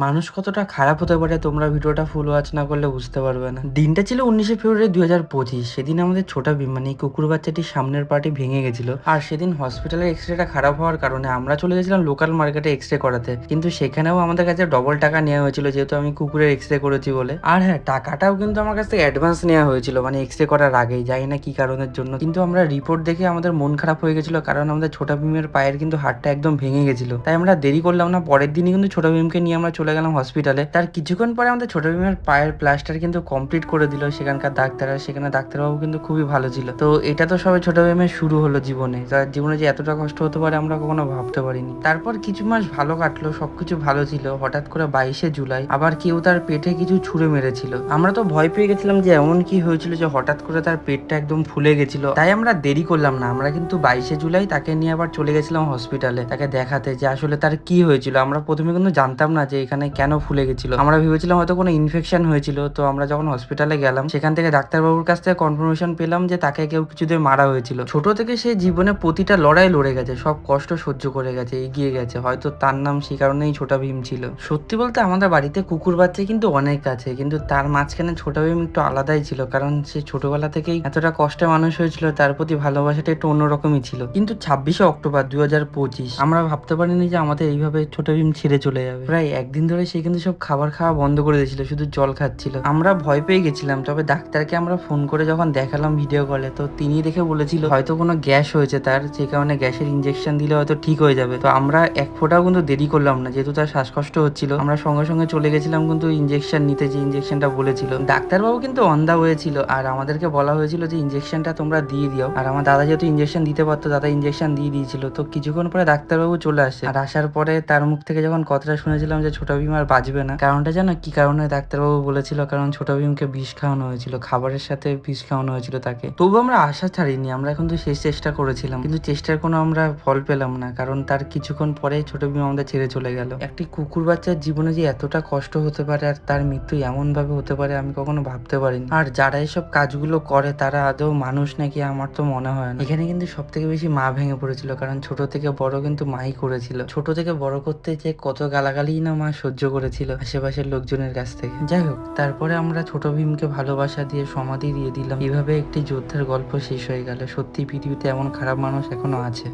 মানুষ কতটা খারাপ হতে পারে তোমরা ভিডিওটা ফুল ওয়াচ না করলে বুঝতে পারবে না। দিনটা ছিল 19শে ফেব্রুয়ারি 2025। সেদিন আমাদের ছোটা ভীম মানে এই কুকুর বাচ্চাটির সামনের পার্টি ভেঙে গেছিল। আর সেদিন হসপিটালের এক্সরেটা খারাপ হওয়ার কারণে আমরা চলে গেছিলাম লোকাল মার্কেটে এক্সরে করাতে, কিন্তু সেখানেও আমাদের কাছে ডবল টাকা নেওয়া হয়েছিল যেহেতু আমি কুকুরের এক্সরে করেছি বলে। আর হ্যাঁ, টাকাটাও কিন্তু আমার কাছ থেকে অ্যাডভান্স নেওয়া হয়েছিল মানে এক্সরে করার আগেই, জানি না কি কারণের জন্য। কিন্তু আমরা রিপোর্ট দেখে আমাদের মন খারাপ হয়ে গেছিল, কারণ আমাদের ছোটা ভীমের পায়ের কিন্তু হাড়টা একদম ভেঙে গেছিল। তাই আমরা দেরি করলাম না, পরের দিনই কিন্তু ছোট ভীমকে নিয়ে আমরা চলে গেলাম হসপিটালে। তার কিছুক্ষণ পরে আমাদের ছোট ভীমের পায়ের প্লাস্টার কিন্তু কমপ্লিট করে দিল সেখানকার ডাক্তার। আর সেখানে ডাক্তারবাবু কিন্তু খুবই ভালো ছিল। তো এটা তো সবাই ছোট ভীমের শুরু হলো জীবনে, যার জীবনে যে এতটা কষ্ট হতে পারে আমরা কখনো ভাবতে পারিনি। তারপর কিছু মাস ভালো কাটলো, সবকিছু ভালো ছিল। হঠাৎ করে 22শে জুলাই আবার কেউ তার পেটে কিছু ছুঁড়ে মেরেছিল। আমরা তো ভয় পেয়ে গেছিলাম যে এমন কি হয়েছিল যে হঠাৎ করে তার পেটটা একদম ফুলে গেছিল। তাই আমরা দেরি করলাম না, আমরা কিন্তু 22শে জুলাই তাকে নিয়ে আবার চলে গেছিলাম হসপিটালে তাকে দেখাতে যে আসলে তার কি হয়েছিল। আমরা প্রথমে কিন্তু জানতাম না যে এখানে কেন ফুলে গেছিল, আমরা ভেবেছিলাম হয়তো কোনো ইনফেকশন হয়েছিল। তো আমরা যখন হসপিটালে গেলাম সেখান থেকে ডাক্তারবাবুর কাছ থেকে কনফার্মেশন পেলাম যে তাকে কেউ কিছু দিয়ে মারা হয়েছিল। ছোট থেকে সে জীবনে প্রতিটা লড়াই লড়ে গেছে, সব কষ্ট সহ্য করে গেছে, এগিয়ে গেছে। হয়তো তার নাম সেই কারণেই ছোটা ভীম ছিল। সত্যি বলতে আমাদের বাড়িতে কুকুর বাচ্চা কিন্তু অনেক আছে, কিন্তু তার মাঝখানে ছোটা ভীম একটু আলাদাই ছিল, কারণ সে ছোটবেলা থেকেই এতটা কষ্টে মানুষ হয়েছিল, তার প্রতি ভালোবাসাটা একটু অন্যরকমই ছিল। কিন্তু 26শে অক্টোবর 2025 আমরা ভাবতে পারিনি যে আমাদের এইভাবে ছোট ভীম ছেড়ে চলে যাবে। প্রায় একদিন ধরে সে কিন্তু সব খাবার খাওয়া বন্ধ করে দিয়েছিল, শুধু জল খাচ্ছিল। আমরা ভয় পেয়ে গেছিলাম, তবে ডাক্তারকে আমরা ফোন করে যখন দেখালাম ভিডিও কলে, তো তিনি দেখে বলেছিল হয়তো কোনো গ্যাস হয়েছে তার, যে কারণে গ্যাসের ইনজেকশন দিলে হয়তো ঠিক হয়ে যাবে। তো আমরা এক ফোঁটাও কিন্তু দেরি করলাম না, যেহেতু তার শ্বাসকষ্ট হচ্ছিল আমরা সঙ্গে সঙ্গে চলে গেছিলাম কিন্তু ইনজেকশন নিতে, যে ইনজেকশনটা বলেছিল। ডাক্তারবাবু কিন্তু অন দা ওয়ে ছিল, আর আমাদেরকে বলা হয়েছিল যে ইনজেকশনটা তোমরা দিয়ে দিও। আর আমার দাদা যেহেতু ইনজেকশন দিতে পারতো, দাদা ইনজেকশন দিয়ে দিয়েছিল। তো কিছুক্ষণ পরে ডাক্তারবাবু চলে আসে, আর আসার পরে তার মুখ থেকে যখন কথাটা শুনেছিলাম যে ছোট ভীম আর বাঁচবে না, কারণটা জানো কি কারণে ডাক্তারবাবু বলেছিল? কারণ ছোট ভীমকে বিষ খাওয়ানো হয়েছিল, খাবারের সাথে বিষ খাওয়ানো হয়েছিল তাকে। তবু আমরা আশা ছাড়িনি, আমরা কিন্তু শেষ চেষ্টা করেছিলাম, কিন্তু চেষ্টার কোনো আমরা ফল পেলাম না, কারণ তার কিছুক্ষণ পরে ছোট ভীম আমাদের ছেড়ে চলে গেল। একটি কুকুর বাচ্চার জীবনে যে এতটা কষ্ট হতে পারে আর তার মৃত্যু এমন ভাবে হতে পারে আমি কখনো ভাবতে পারিনি। আর যারা এইসব কাজগুলো করে তারা আদৌ মানুষ নাকি আমার তো মনে হয় না। এখানে কিন্তু সব থেকে বেশি মা ভেঙে পড়েছিল, কারণ ছোট থেকে বড় কিন্তু মাই করেছিল। ছোট থেকে বড় করতে যে কত গালাগালি না মা সহ্য করেছিল আশেপাশের লোকজনের কাছ থেকে। যাই হোক, তারপরে আমরা ছোট ভীমকে ভালোবাসা দিয়ে সমাধি দিয়ে দিলাম। এভাবে একটি যোদ্ধার গল্প শেষ হয়ে গেল। সত্যি পৃথিবীতে এমন খারাপ মানুষ এখনো আছে।